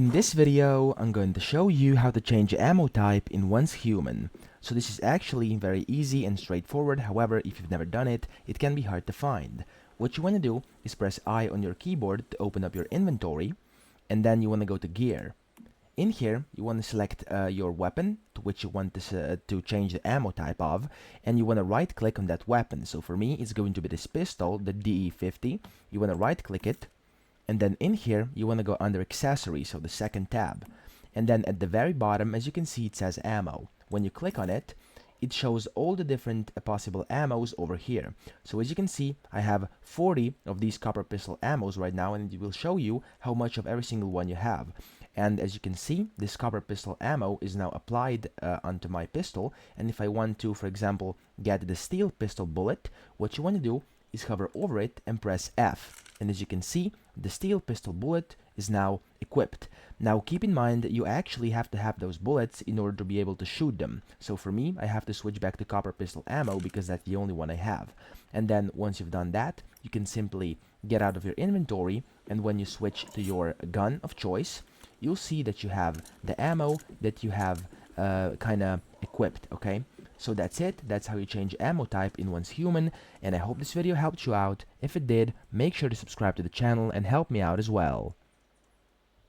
In this video, I'm going to show you how to change ammo type in Once Human. So this is actually very easy and straightforward. However, if you've never done it, it can be hard to find. What you want to do is press I on your keyboard to open up your inventory, and then you want to go to gear. In here, you want to select your weapon to which you want to change the ammo type of, and you want to right click on that weapon. So for me, it's going to be this pistol, the DE50. You want to right click it, and then in here you want to go under accessories, so the second tab, and then at the very bottom, as you can see, it says ammo. When you click on it, it shows all the different possible ammos over here. So as you can see, I have 40 of these copper pistol ammos right now, and it will show you how much of every single one you have. And as you can see, this copper pistol ammo is now applied onto my pistol, and if I want to, for example, get the steel pistol bullet, what you want to do is hover over it and press F. And as you can see, the steel pistol bullet is now equipped. Now keep in mind that you actually have to have those bullets in order to be able to shoot them. So for me, I have to switch back to copper pistol ammo because that's the only one I have. And then once you've done that, you can simply get out of your inventory, and when you switch to your gun of choice, you'll see that you have the ammo that you have kind of equipped, okay? So that's it. That's how you change ammo type in Once Human, and I hope this video helped you out. If it did, make sure to subscribe to the channel and help me out as well.